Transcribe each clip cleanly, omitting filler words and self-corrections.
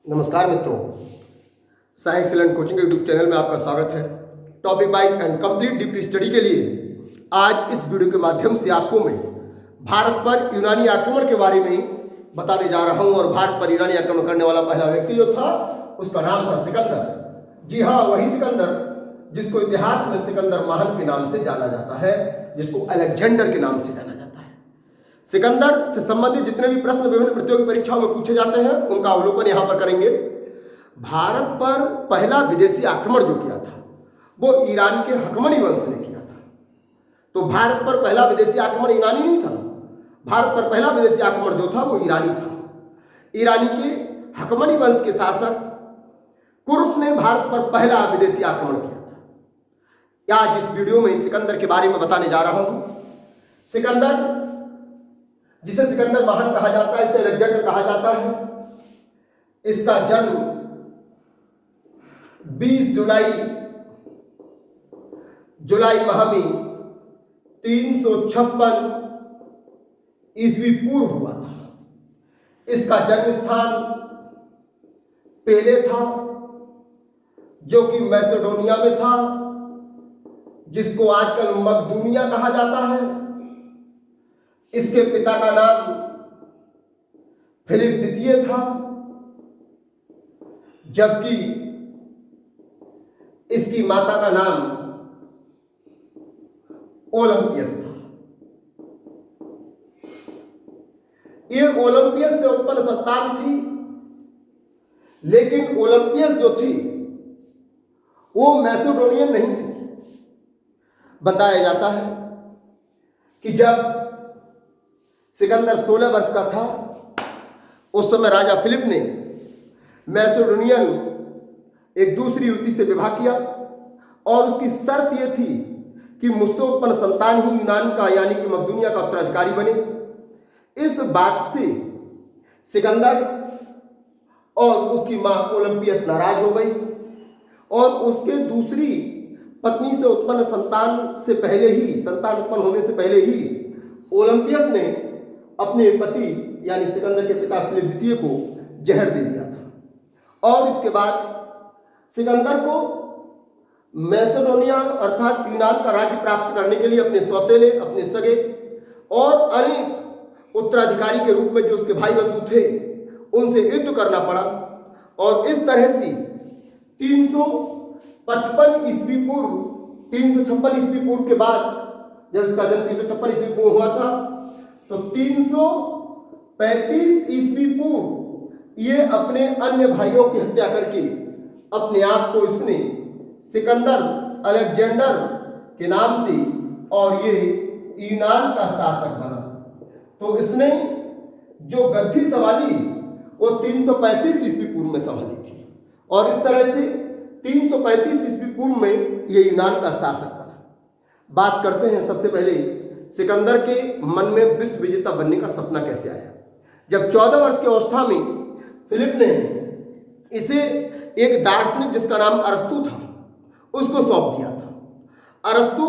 नमस्कार मित्रों, science excellent coaching के यूट्यूब चैनल में आपका स्वागत है। Topic bite and complete deep study के लिए आज इस वीडियो के माध्यम से आपको मैं भारत पर यूनानी आक्रमण के बारे में बताने जा रहा हूं। और भारत पर यूनानी आक्रमण करने वाला पहला व्यक्ति जो था उसका नाम था सिकंदर। जी हाँ, वही सिकंदर जिसको इतिहास में सिकंदर महान के नाम से जाना जाता है, जिसको अलेक्जेंडर के नाम से जाना जाता है। सिकंदर से संबंधित जितने भी प्रश्न विभिन्न प्रतियोगी परीक्षाओं में पूछे जाते हैं उनका अवलोकन यहां पर करेंगे। भारत पर पहला विदेशी आक्रमण जो किया था वो ईरान के हकमनी वंश ने किया था। तो भारत पर पहला विदेशी आक्रमण ईरानी नहीं था, भारत पर पहला विदेशी आक्रमण जो था वो ईरानी था। ईरानी के हकमनी वंश के शासक कुर्स ने भारत पर पहला विदेशी आक्रमण किया था। आज इस वीडियो में सिकंदर के बारे में बताने जा रहा हूं। सिकंदर, जिसे सिकंदर महान कहा जाता है, इसे अलेक्जेंडर कहा जाता है। इसका जन्म 20 जुलाई माह में 356 ईस्वी पूर्व हुआ था। इसका जन्म स्थान पहले था जो कि मैसेडोनिया में था, जिसको आजकल मकदूनिया कहा जाता है। इसके पिता का नाम फिलिप द्वितीय था, जबकि इसकी माता का नाम ओलंपियस था। यह ओलंपियस से उत्पन्न संतान थी, लेकिन ओलंपियस जो थी वो मैसेडोनियन नहीं थी। बताया जाता है कि जब सिकंदर 16 वर्ष का था उस समय राजा फिलिप ने मैसेडोनियन एक दूसरी युवती से विवाह किया और उसकी शर्त यह थी कि मुझसे उत्पन्न संतान ही यूनान का यानी कि मकदूनिया का उत्तराधिकारी बने। इस बात से सिकंदर और उसकी मां ओलंपियस नाराज हो गई और उसके दूसरी पत्नी से उत्पन्न संतान उत्पन्न होने से पहले ही ओलंपियस ने अपने पति यानी सिकंदर के पिता फिलिप द्वितीय को जहर दे दिया था। और इसके बाद सिकंदर को मैसेडोनिया अर्थात यूनान का राज्य प्राप्त करने के लिए अपने सौतेले, अपने सगे और अनेक उत्तराधिकारी के रूप में जो उसके भाई बंधु थे उनसे युद्ध करना पड़ा। और इस तरह से 356 ईस्वी पूर्व के बाद, जब इसका जन्म 356 ईस्वी पूर्व हुआ था, तो 335 ईस्वी पूर्व ये अपने अन्य भाइयों की हत्या करके अपने आप को इसने सिकंदर अलेक्जेंडर के नाम से और ये यूनान का शासक बना। तो इसने जो गद्दी संभाली वो 335 ईस्वी पूर्व में संभाली थी और इस तरह से 335 ईस्वी पूर्व में ये यूनान का शासक बना। बात करते हैं सबसे पहले सिकंदर के मन में विश्व विजेता बनने का सपना कैसे आया। जब 14 वर्ष की अवस्था में फिलिप ने इसे एक दार्शनिक जिसका नाम अरस्तु था उसको सौंप दिया था। अरस्तु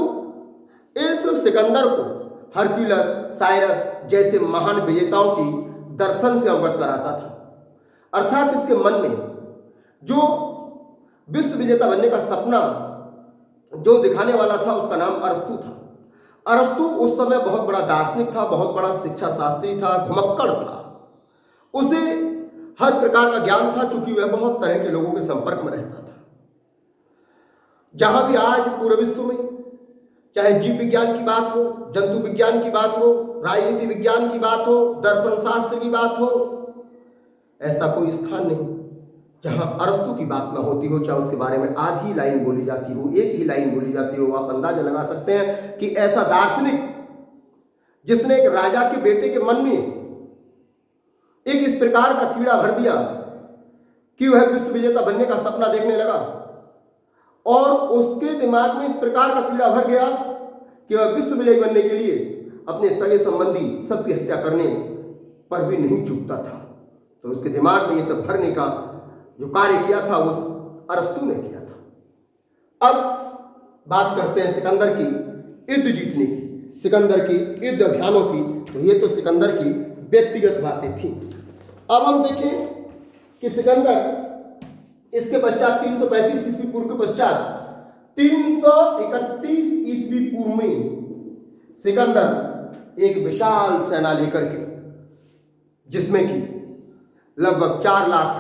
इस सिकंदर को हरक्यूलस, साइरस जैसे महान विजेताओं की दर्शन से अवगत कराता था। अर्थात इसके मन में जो विश्व विजेता बनने का सपना जो दिखाने वाला था उसका नाम अरस्तु था। अरस्तु उस समय बहुत बड़ा दार्शनिक था, बहुत बड़ा शिक्षा शास्त्री था, घुमक्कड़ था। उसे हर प्रकार का ज्ञान था क्योंकि वह बहुत तरह के लोगों के संपर्क में रहता था। जहां भी आज पूरे विश्व में चाहे जीव विज्ञान की बात हो, जंतु विज्ञान की बात हो, राजनीति विज्ञान की बात हो, दर्शन शास्त्र की बात हो, ऐसा कोई स्थान नहीं जहां अरस्तु की बात ना होती हो। चाहे उसके बारे में आधी लाइन बोली जाती हो, एक ही लाइन बोली जाती हो, आप अंदाजा लगा सकते हैं कि ऐसा दार्शनिक जिसने एक राजा के बेटे के मन में एक इस प्रकार का कीड़ा भर दिया कि वह विश्व विजेता बनने का सपना देखने लगा और उसके दिमाग में इस प्रकार का कीड़ा भर गया कि वह विश्व विजयी बनने के लिए अपने सगे संबंधी सबकी हत्या करने पर भी नहीं चूकता था। तो उसके दिमाग में ये सब भरने का जो कार्य किया था वो अरस्तु ने किया था। अब बात करते हैं सिकंदर की युद्ध जीतने की, सिकंदर की युद्ध अभियानों की। तो ये तो सिकंदर की व्यक्तिगत बातें थी। अब हम देखें कि सिकंदर इसके पश्चात 335 ईस्वी पूर्व के पश्चात 331 ईस्वी पूर्व में सिकंदर एक विशाल सेना लेकर के, जिसमें कि लगभग 4 लाख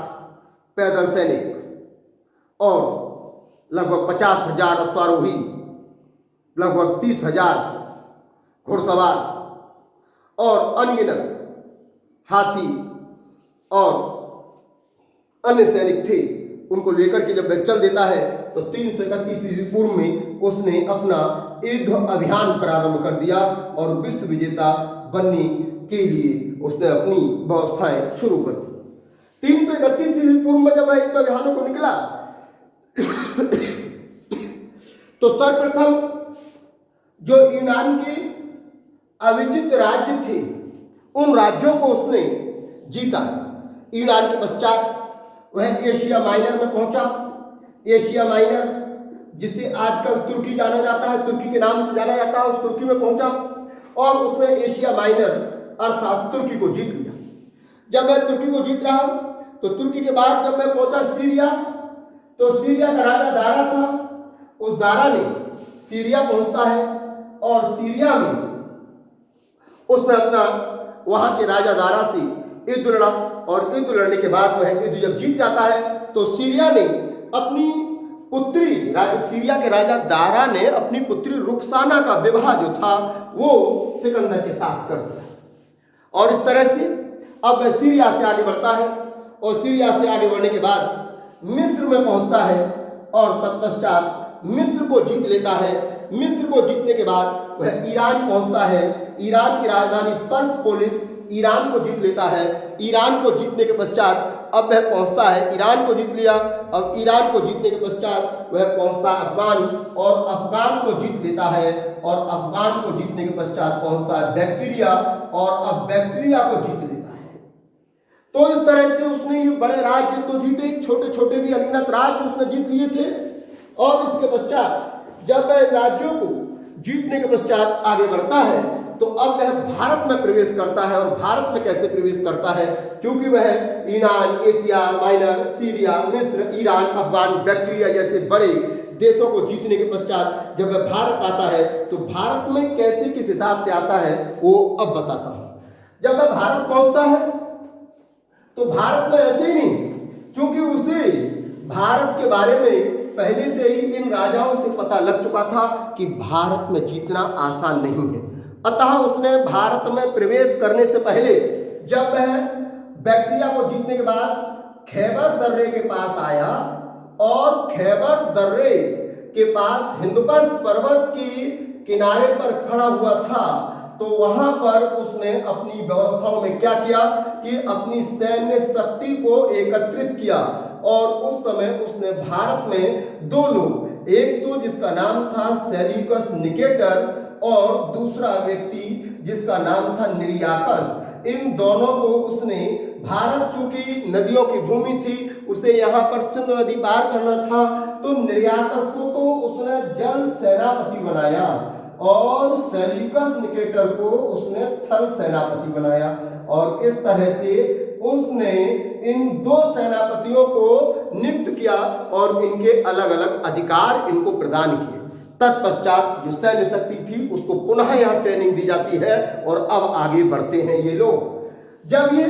पैदल सैनिक और लगभग 50,000 अश्वारोही, लगभग 30,000 घुड़सवार और अनगिनत हाथी और अन्य सैनिक थे, उनको लेकर के जब वह चल देता है तो 331 ईस्वी पूर्व में उसने अपना युद्ध अभियान प्रारंभ कर दिया और विश्व विजेता बनने के लिए उसने अपनी व्यवस्थाएं शुरू कर दी। 331 ईस्वी पूर्व में जब वह युद्ध अभियानों को निकला तो सर्वप्रथम जो यूनान के अविजित राज्य थे उन राज्यों को उसने जीता। यूनान के पश्चात वह एशिया माइनर में पहुंचा। एशिया माइनर, जिसे आजकल तुर्की जाना जाता है, तुर्की के नाम से जाना जाता है, उस तुर्की में पहुंचा और उसने एशिया माइनर अर्थात तुर्की को जीत लिया। जब वह तुर्की को जीत रहा तो तुर्की के बाद जब वह पहुंचा सीरिया, तो सीरिया का राजा दारा था, उस दारा ने सीरिया पहुंचता है और सीरिया में उसने अपना वहां के राजा दारा से युद्ध लड़ा और युद्ध लड़ने के बाद वह युद्ध जब जीत जाता है तो सीरिया ने अपनी पुत्री, सीरिया के राजा दारा ने अपनी पुत्री रुखसाना का विवाह जो था वो सिकंदर के साथ कर दिया और इस तरह से अब वह सीरिया से आगे बढ़ता है और सीरिया से आगे बढ़ने के बाद मिस्र में पहुंचता है और तत्पश्चात मिस्र को जीत लेता है। मिस्र को जीतने के बाद वह ईरान पहुंचता है। ईरान की राजधानी पर्सपोलिस, ईरान को जीत लेता है। ईरान को जीतने के पश्चात अब वह पहुंचता है, ईरान को जीत लिया। अब ईरान को जीतने के पश्चात वह पहुंचता अफगान और अफगान को जीत लेता है और अफगान को जीतने के पश्चात पहुंचता है बैक्टीरिया और अब बैक्टीरिया को जीत लेता है। तो इस तरह से उसने ये बड़े राज्य तो जीते, छोटे छोटे भी अनगिनत राज्य उसने जीत लिए थे और इसके पश्चात जब वह राज्यों को जीतने के पश्चात आगे बढ़ता है तो अब वह भारत में प्रवेश करता है। और भारत में कैसे प्रवेश करता है? क्योंकि वह यूनान, एशिया माइनर, सीरिया, मिस्र, ईरान, अफगान, बैक्टीरिया जैसे बड़े देशों को जीतने के पश्चात जब वह भारत आता है तो भारत में कैसे किस हिसाब से आता है वो अब बताता हूँ। जब वह भारत पहुंचता है तो भारत में ऐसे ही नहीं, क्योंकि उसे भारत के बारे में पहले से ही इन राजाओं से पता लग चुका था कि भारत में जीतना आसान नहीं है। अतः उसने भारत में प्रवेश करने से पहले जब वह बैक्टीरिया को जीतने के बाद खैबर दर्रे के पास आया और खैबर दर्रे के पास हिंदुकुश पर्वत की किनारे पर खड़ा हुआ था तो वहां पर उसने अपनी व्यवस्थाओं में क्या किया कि अपनी सैन्य शक्ति को एकत्रित किया और उस समय उसने भारत में 2 लोग, एक तो जिसका नाम था सेल्यूकस निकेटर और दूसरा व्यक्ति जिसका नाम था निर्याकस, इन दोनों को उसने भारत चूंकि नदियों की भूमि थी उसे यहाँ पर सिंध नदी पार करना था तो निर्याकस को तो उसने जल सेनापति बनाया और सेल्यूकस निकेटर को उसने थल सेनापति बनाया और इस तरह से उसने इन 2 सेनापतियों को नियुक्त किया और इनके अलग अलग अधिकार इनको प्रदान किए। तत्पश्चात जो सैन्य शक्ति थी उसको पुनः यहाँ ट्रेनिंग दी जाती है और अब आगे बढ़ते हैं ये लोग। जब ये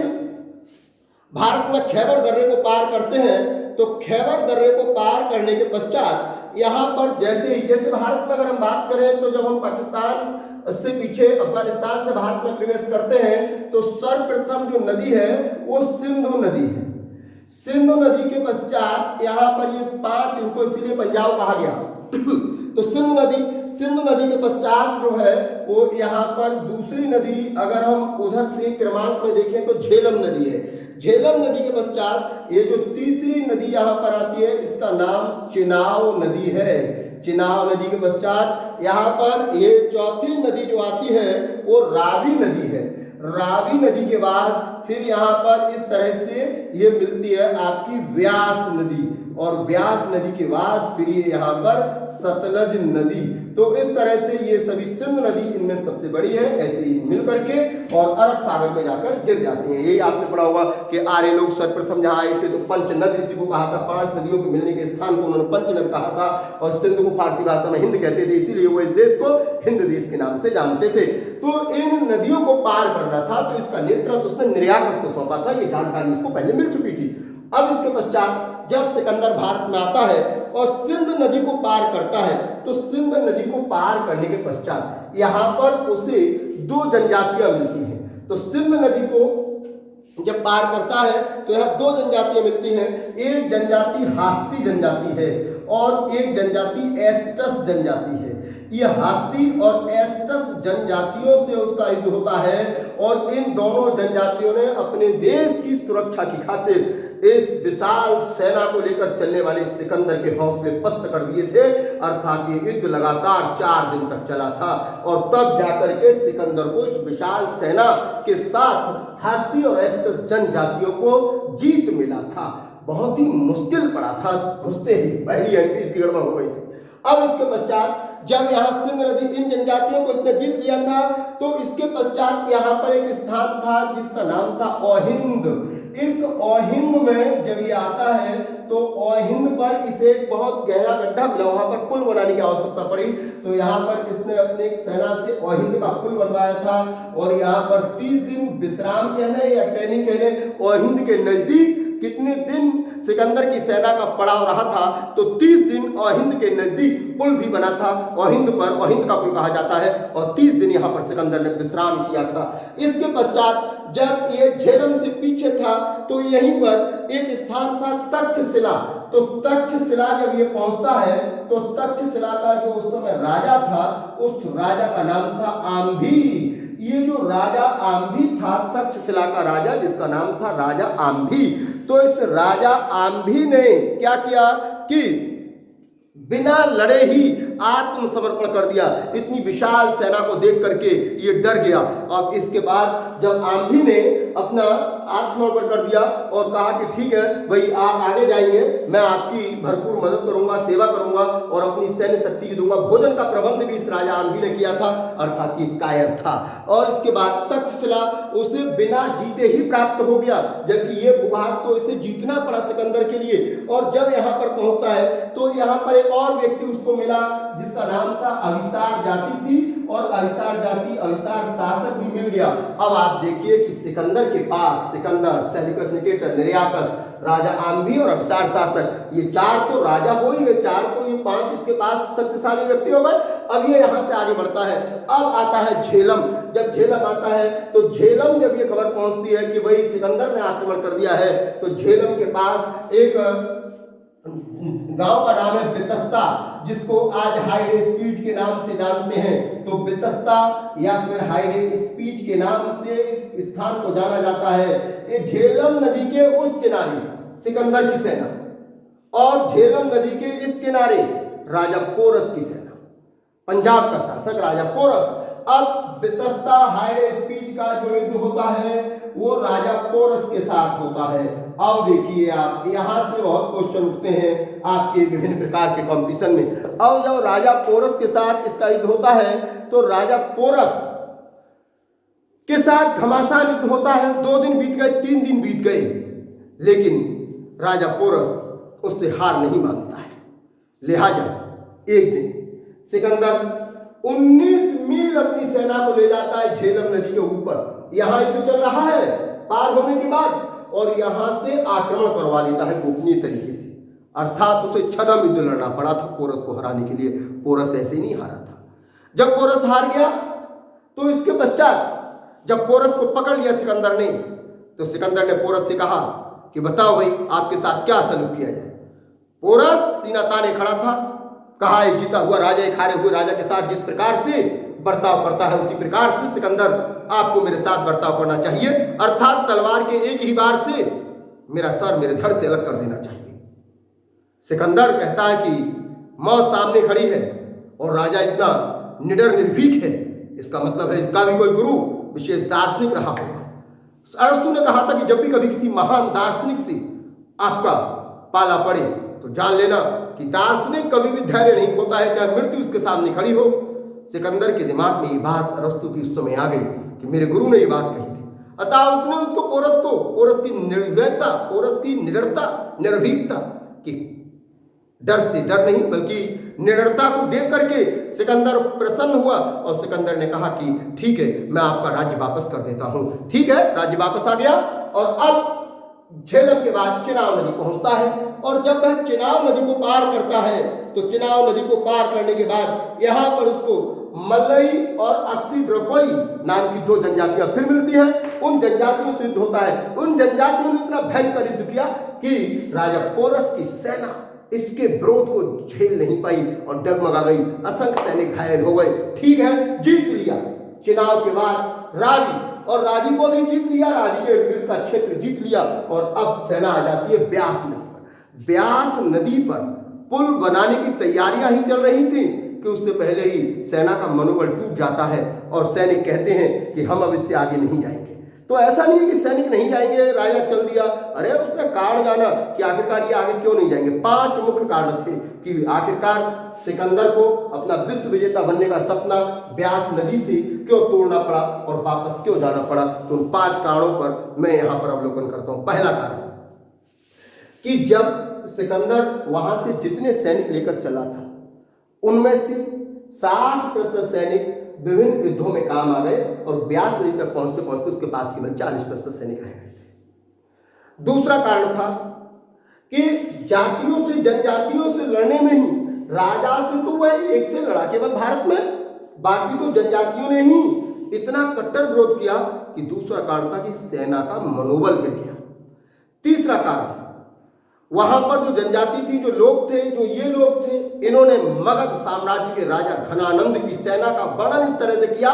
भारत में खैबर दर्रे को पार करते हैं तो खैबर दर्रे को पार करने के पश्चात यहाँ पर जैसे भारत में अगर हम बात करें तो जब हम पाकिस्तान से पीछे अफगानिस्तान से भारत में प्रवेश करते हैं तो सर्वप्रथम जो नदी है वो सिंधु नदी है। सिंधु नदी के पश्चात यहाँ पर ये 5 इनको इसीलिए पंजाब कहा गया तो सिंधु नदी के पश्चात जो है वो यहाँ पर दूसरी नदी अगर हम उधर से क्रमांक में देखें तो झेलम नदी है। झेलम नदी के पश्चात ये जो तीसरी नदी यहाँ पर आती है इसका नाम चिनाव नदी है। चिनाव नदी के पश्चात यहाँ पर ये चौथी नदी जो आती है वो रावी नदी है। रावी नदी के बाद फिर यहाँ पर इस तरह से ये मिलती है आपकी व्यास नदी। और ब्यास नदी के बाद फिर ये यहाँ पर सतलज नदी। तो इस तरह से ये सभी सिंधु नदी इनमें सबसे बड़ी है, ऐसे ही मिल करके और अरब सागर में जाकर गिर जाती हैं। यही आपने पढ़ा होगा कि आर्य लोग सर्वप्रथम जहाँ आए थे तो पंच नद इसी को कहा था, 5 नदियों के मिलने के स्थान को उन्होंने पंच नद कहा था, और सिंधु को फारसी भाषा में हिंद कहते थे, इसीलिए वो इस देश को हिंद देश के नाम से जानते थे। तो इन नदियों को पार करना था, तो इसका नेतृत्व उसने निर्याकस को सौंपा था। ये जानकारी उसको पहले मिल चुकी थी। अब इसके पश्चात जब सिकंदर भारत में आता है और सिंध नदी को पार करता है, तो सिंध नदी को पार करने के पश्चात यहाँ पर उसे 2 जनजातियां मिलती हैं। तो सिंध नदी को जब पार करता है तो यहाँ 2 जनजातियां मिलती हैं। एक जनजाति हास्ती जनजाति है और एक जनजाति एस्टस जनजाति है। ये हास्ती और एस्टस जनजातियों से उसका युद्ध होता है, और इन दोनों जनजातियों ने अपने देश की सुरक्षा की खातिर इस विशाल सेना को लेकर चलने वाले सिकंदर के हौसले पस्त कर दिए थे। अर्थात ये युद्ध लगातार 4 दिन तक चला था, और तब जाकर के सिकंदर को इस विशाल सेना के साथ हास्ती और एस्टस जनजातियों को जीत मिला था। बहुत ही मुश्किल पड़ा था, घुसते ही पहली एंट्री इसकी गड़बड़ हो गई थी। अब इसके पश्चात जब यहाँ सिंध नदी इन जनजातियों को इसने जीत लिया था, तो इसके पश्चात यहाँ पर एक स्थान था जिसका नाम था ओहिंद। इस ओहिंद में जब ये आता है तो ओहिंद पर इसे एक बहुत गहरा गड्ढा मिला, वहां पर पुल बनाने की आवश्यकता पड़ी। तो यहाँ पर इसने अपने सेना से ओहिंद का पुल बनवाया था, और यहाँ पर 30 दिन विश्राम कह लें या ट्रेनिंग कह लें, ओहिंद के नजदीक कितने दिन सिकंदर की सेना का पड़ाव रहा था, तो 30 दिन ओहिंद के नजदीक पुल भी बना था। ओहिंद पर ओहिंद का पुल कहा जाता है, और 30 दिन यहाँ पर सिकंदर ने विश्राम किया था। इसके पश्चात जब ये झेलम से पीछे था तो यहीं पर एक स्थान था तक्षशिला। तो तक्षशिला जब ये पहुंचता है तो तक्षशिला का जो उस समय राजा था, उस राजा का नाम था आम्भी। ये जो राजा आम्भी था, तक्षशिला का राजा जिसका नाम था राजा आम्भी, तो इस राजा आम्भी ने क्या किया कि बिना लड़े ही आत्मसमर्पण कर दिया। इतनी विशाल सेना को देख करके ये डर गया। अब इसके बाद जब आम्भी ने अपना आत्मसमर्पण कर दिया और कहा कि ठीक है भाई आप आगे जाइए, मैं आपकी भरपूर मदद करूंगा, सेवा करूंगा और अपनी सैन्य शक्ति की दूंगा। भोजन का प्रबंध भी इस राजा आम्भी ने किया था, अर्थात ये कायर था। और इसके बाद तक्षशिला उसे बिना जीते ही प्राप्त हो गया, जबकि ये भूभाग तो इसे जीतना पड़ा सिकंदर के लिए। और जब यहाँ पर पहुंचता है तो यहाँ पर एक और व्यक्ति उसको मिला जिसका नाम था अभिसार जाति थी, और अभिसार जाति अभिसार शासक भी मिल गया। अब आप देखिए कि सिकंदर के पास सिकंदर, सेल्यूकस निकेटर, निर्याकस, राजा आम्भी और अभिसार शासक, ये 4 तो राजा हो ही गए, 4 तो ये 5 इसके पास शक्तिशाली व्यक्ति हो गए। अब ये यहाँ से आगे बढ़ता है। अब आता है झेलम। जब झेलम आता है तो झेलम जब ये खबर पहुंचती है कि भाई सिकंदर ने आक्रमण कर दिया है, तो झेलम के पास एक गांव का नाम है बितस्ता, जिसको आज हाइड स्पीड के नाम से जानते हैं। तो बितस्ता या फिर हाइड स्पीड के नाम से इस स्थान को जाना जाता है। ये झेलम नदी के उस किनारे सिकंदर की सेना, और झेलम नदी के इस किनारे राजा पोरस की सेना, पंजाब का शासक राजा पोरस। अब बितस्ता हाइड स्पीड का जो युद्ध होता है वो राजा पोरस के साथ होता है। अब देखिए आप, यहां से बहुत क्वेश्चन उठते हैं आपके विभिन्न प्रकार के कंपटीशन में। अब जब राजा पोरस के साथ इसका युद्ध होता है तो राजा पोरस के साथ घमासान युद्ध होता है। 2 दिन बीत गए, 3 दिन बीत गए, लेकिन राजा पोरस उससे हार नहीं मानता है। लिहाजा एक दिन सिकंदर 19 मील अपनी सेना को ले जाता है झेलम नदी के ऊपर। यहां युद्ध चल रहा है पार होने के बाद, और यहां से आक्रमण करवा लेता है गोपनीय तरीके से। अर्थात उसे छद्म युद्ध लड़ना पड़ा था पोरस को हराने के लिए। पोरस ऐसे नहीं हारा था। जब पोरस हार गया तो इसके पश्चात जब पोरस को पकड़ लिया सिकंदर ने, तो सिकंदर ने पोरस से कहा कि बताओ भाई आपके साथ क्या सलूक किया जाए। पोरस सीना ताने खड़ा था। कहा है जीता हुआ राजा एक हारे हुए राजा के साथ जिस प्रकार से बर्ताव करता है, उसी प्रकार से सिकंदर आपको मेरे साथ बर्ताव करना चाहिए। अर्थात तलवार के एक ही बार से मेरा सर मेरे धड़ से अलग कर देना चाहिए। सिकंदर कहता है कि मौत सामने खड़ी है और राजा इतना निडर निर्भीक है, इसका मतलब है इसका भी कोई गुरु विशेष दार्शनिक रहा होगा। अरस्तु ने कहा था कि जब भी कभी किसी महान दार्शनिक से आपका पाला पड़े तो जान लेना कि दार्शनिक कभी भी धैर्य नहीं खोता है, चाहे मृत्यु उसके सामने खड़ी हो। सिकंदर के दिमाग में ये बात अरस्तु की उस समय आ गई कि मेरे गुरु ने ये बात कही थी। अतः उसने उसको पोरस की निर्भयता, पोरस की निडरता, निर्भीकता की डर से डर नहीं बल्कि निडरता को देख करके सिकंदर प्रसन्न हुआ और सिकंदर ने कहा कि ठीक है, मैं आपका राज्य वापस कर देता हूं। ठीक है, राज्य वापस आ गया और अब झेलम के बाद चिनाब नदी पहुंचता है। और जब वह चिनाब नदी को पार करता है तो चिनाब नदी को पार करने के बाद यहाँ पर उसको मल्लई और अक्सीड्रोकोई नाम की दो जनजातियां फिर मिलती हैं। उन जनजातियों से युद्ध होता है। उन जनजातियों ने इतना भयंकर युद्ध किया कि राजा पोरस की सेना इसके विरोध को झेल नहीं पाई और डगमगा गई। असंख्य सैनिक घायल हो गए। ठीक है, जीत लिया चिनाब के बाद रावी, और रावी को भी जीत लिया, रावी के इर्द गिर्द का क्षेत्र जीत लिया। और अब सेना आ जाती है ब्यास नदी पर। ब्यास नदी पर पुल बनाने की तैयारियां ही चल रही थी कि उससे पहले ही सेना का मनोबल टूट जाता है और सैनिक कहते हैं कि हम अब इससे आगे नहीं जाएंगे। तो ऐसा नहीं है कि सैनिक नहीं जाएंगे, राजा चल दिया, अरे उसने कारण जाना कि आखिरकार ये आगे क्यों नहीं जाएंगे। 5 मुख्य कारण थे कि आखिरकार सिकंदर को अपना विश्व विजेता बनने का सपना ब्यास नदी से क्यों तोड़ना पड़ा और वापस क्यों जाना पड़ा। तो उन 5 कारणों पर मैं यहाँ पर अवलोकन करता हूँ। पहला कारण कि जब सिकंदर वहां से जितने सैनिक लेकर चला था उनमें से 60% सैनिक विभिन्न युद्धों में काम आ गए और ब्यास नदी तक पहुंचते पहुंचते उसके पास केवल 40% सैनिक रह गए थे। दूसरा कारण था कि जातियों से जनजातियों से लड़ने में ही राजा से तो वह एक से लड़ा केवल भारत में, बाकी तो जनजातियों ने ही इतना कट्टर विरोध किया कि दूसरा कारण था कि सेना का मनोबल गिर गया। तीसरा कारण, वहां पर जो जनजाति थी, जो लोग थे, जो ये लोग थे, इन्होंने मगध साम्राज्य के राजा घनानंद की सेना का वर्णन इस तरह से किया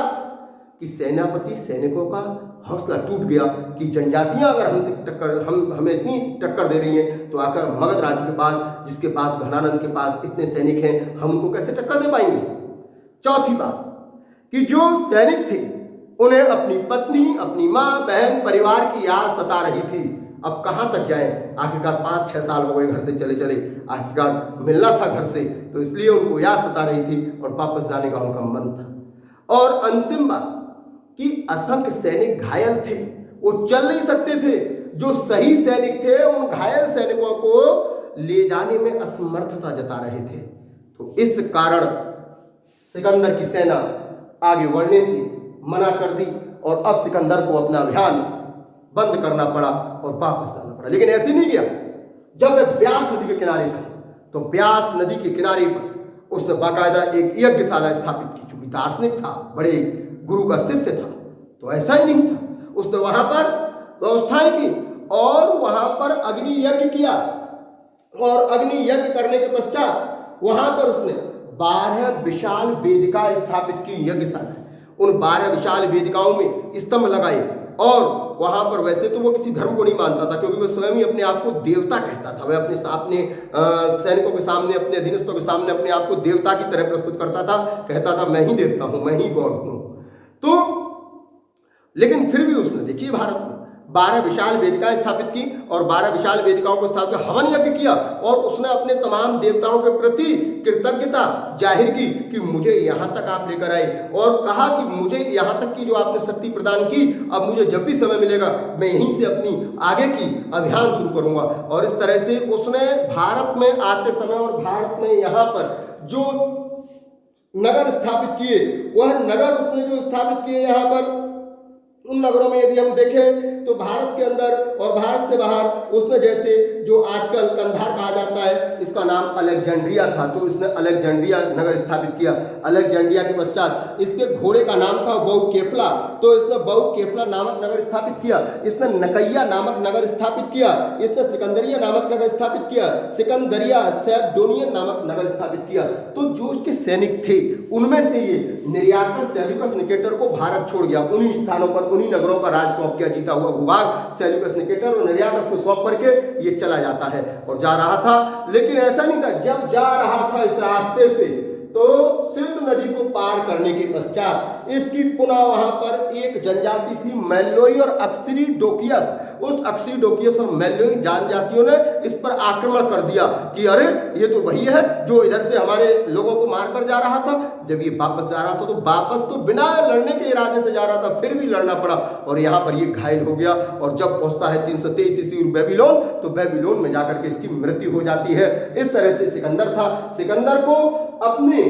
कि सेनापति सैनिकों का हौसला टूट गया कि जनजातियां अगर हमसे टक्कर हमें इतनी टक्कर दे रही हैं तो आकर मगध राज्य के पास, जिसके पास घनानंद के पास इतने सैनिक हैं, हम उनको कैसे टक्कर दे पाएंगे। चौथी बात कि जो सैनिक थे उन्हें अपनी पत्नी, अपनी माँ, बहन, परिवार की याद सता रही थी। अब कहाँ तक जाए, आखिरकार 5-6 साल हो गए घर से चले चले, आखिरकार मिलना था घर से, तो इसलिए उनको याद सता रही थी और वापस जाने का उनका मन था। और अंतिम बात कि असंख्य सैनिक घायल थे, वो चल नहीं सकते थे। जो सही सैनिक थे उन घायल सैनिकों को ले जाने में असमर्थता जता रहे थे। तो इस कारण सिकंदर की सेना आगे बढ़ने से मना कर दी और अब सिकंदर को अपना अभियान बंद करना पड़ा और वापस आना पड़ा। लेकिन ऐसे नहीं किया। जब वह ब्यास नदी के किनारे था तो ब्यास नदी के किनारे पर उसने बाकायदा एक यज्ञशाला स्थापित की। चूंकि दार्शनिक था, बड़े गुरु का शिष्य था, तो ऐसा ही नहीं था, उसने वहां पर व्यवस्थाएं की और वहां पर अग्नि यज्ञ किया। और अग्नि यज्ञ करने के पश्चात वहां पर उसने 12 विशाल वेदिका स्थापित की यज्ञशाला। उन 12 विशाल वेदिकाओं में स्तंभ लगाए और वहां पर वैसे तो वो किसी धर्म को नहीं मानता था, क्योंकि वह स्वयं ही अपने आप को देवता कहता था। वह अपने सैनिकों के सामने, अपने अधीनस्थों के सामने अपने आप को देवता की तरह प्रस्तुत करता था, कहता था मैं ही देवता हूं, मैं ही गॉड हूं। तो लेकिन फिर भी उसने, देखिए, भारत में 12 विशाल वेदिकाएं स्थापित की और 12 विशाल वेदिकाओं को स्थापित कर हवन यज्ञ किया और उसने अपने तमाम देवताओं के प्रति कृतज्ञता जाहिर की कि मुझे यहाँ तक आप लेकर आए, और कहा कि मुझे यहाँ तक की जो आपने शक्ति प्रदान की, अब मुझे जब भी समय मिलेगा मैं यहीं से अपनी आगे की अभियान शुरू करूंगा। और इस तरह से उसने भारत में आते समय और भारत में यहाँ पर जो नगर स्थापित किए, वह नगर उसने जो स्थापित किए यहाँ पर, उन नगरों में यदि हम देखें तो भारत के अंदर और भारत से बाहर उसने, जैसे जो आजकल कंधार कहा जाता है, इसका नाम अलेक्जेंड्रिया था, तो इसने अलेक्जेंड्रिया नगर स्थापित किया। अलेक्जेंड्रिया के पश्चात इसके घोड़े का नाम था बहुकेफला, तो इसने बहुकेफला नामक नगर स्थापित किया। इसने नकैया नामक नगर स्थापित किया। इसने सिकंदरिया नामक नगर स्थापित किया। सिकंदरिया सैगडोनियन नामक नगर स्थापित किया। तो जो इसके सैनिक थे उनमें से ये निर्यातस सेल्यूकस निकेटर को भारत छोड़ गया। उन्हीं स्थानों पर, उन्हीं नगरों का राज सौंप किया, जीता हुआ भूभाग सेल्यूकस निकेटर और निर्यातस को सौंप करके ये चला जाता है और जा रहा था। लेकिन ऐसा नहीं था, जब जा रहा था इस रास्ते से तो सिंधु नदी को पार करने के पश्चात इसकी पुनः वहां पर एक जनजाति थी मैलोई और अक्सरीडोकियस। उस अक्सरीडोकियस और मैलोई जनजातियों ने इस पर आक्रमण कर दिया कि अरे ये तो वही है जो इधर से हमारे लोगों को मार कर जा रहा था। जब ये वापस जा रहा था तो वापस तो बिना लड़ने के इरादे से जा रहा था, फिर भी लड़ना पड़ा और यहाँ पर ये घायल हो गया। और जब पहुंचता है 323 ईस्वी बेबीलोन, तो बेबीलोन में जाकर के इसकी मृत्यु हो जाती है। इस तरह से सिकंदर था। सिकंदर को अपने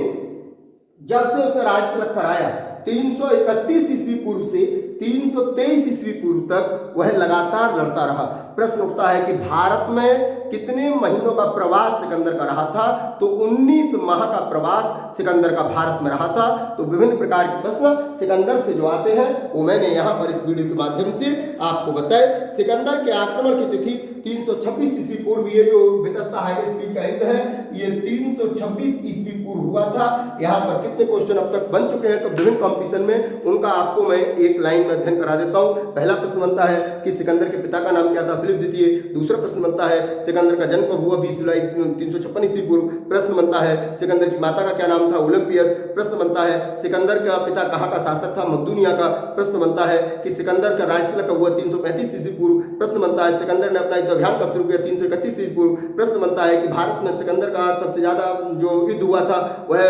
जब से उसने राज तिलक कराया 331 ईस्वी पूर्व से 323 ईस्वी पूर्व तक वह लगातार लड़ता रहा। प्रश्न उठता है कि भारत में कितने महीनों का प्रवास सिकंदर का रहा था? तो 19 माह का प्रवास सिकंदर का भारत में रहा था। तो विभिन्न प्रकार के प्रश्न सिकंदर से जो आते हैं वो मैंने यहाँ पर इस वीडियो के माध्यम से आपको बताए। सिकंदर के आक्रमण की तिथि 326 ईस्वी पूर्व, ये जो बितस्ता हाइडेस्पीड का युद्ध है ये 326 ईस्वी पूर्व हुआ था। यहाँ पर कितने क्वेश्चन अब तक बन चुके हैं तो विभिन्न कॉम्पिटिशन में उनका आपको मैं एक लाइन में अध्ययन करा देता हूँ। पहला प्रश्न बनता है कि सिकंदर के पिता का नाम क्या था? फिलिप द्वितीय। दूसरा प्रश्न बनता है सिकंदर का जन्म कब हुआ? 20 जुलाई 356 ईस्वी पूर्व। प्रश्न बनता है सिकंदर की माता का क्या नाम था? ओलंपियस। प्रश्न बनता है सिकंदर का पिता कहाँ का शासक था? मकदूनिया का। प्रश्न बनता है कि सिकंदर का राज तिलक कब हुआ? 335 ईस्वी पूर्व। प्रश्न बनता है सिकंदर ने अपना युद्ध अभियान कब शुरू किया? 331 ईस्वी पूर्व। प्रश्न बनता है कि भारत में सिकंदर का सबसे ज्यादा जो युद्ध हुआ था वह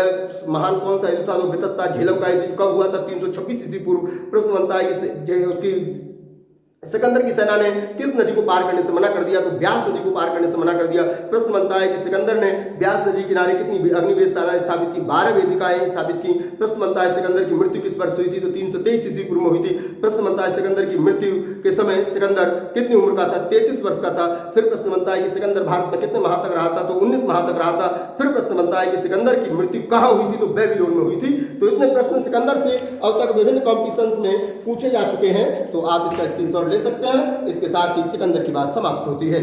महान कौन सा युद्ध था? जो बितस्ता झेलम का युद्ध कब हुआ था? 326 ईस्वी पूर्व। प्रश्न बनता है कि उसकी सिकंदर की सेना ने किस नदी को पार करने से मना कर दिया? तो ब्यास नदी को पार करने से मना कर दिया। प्रश्न बनता है कि सिकंदर ने ब्यास नदी किनारे कितनी अग्निवेशशालाएं स्थापित की? 12 वेदिकाएं स्थापित की। प्रश्न बनता है सिकंदर की मृत्यु किस वर्ष हुई थी? तो 323 ईस्वी पूर्व में हुई थी। प्रश्न बनता है सिकंदर की मृत्यु के समय सिकंदर कितनी उम्र का था? 33 वर्ष का था। फिर प्रश्न बनता है कि सिकंदर भारत में कितने माह तक रहा था? तो 19 माह तक रहा था। फिर प्रश्न बनता है कि सिकंदर की मृत्यु कहाँ हुई थी? तो बेबीलोन में हुई थी। तो इतने प्रश्न सिकंदर से अब तक विभिन्न कॉम्पिटिशन्स में पूछे जा चुके हैं, तो आप इसका स्क्रीनशॉट ले सकते हैं। इसके साथ ही सिकंदर की बात समाप्त होती है।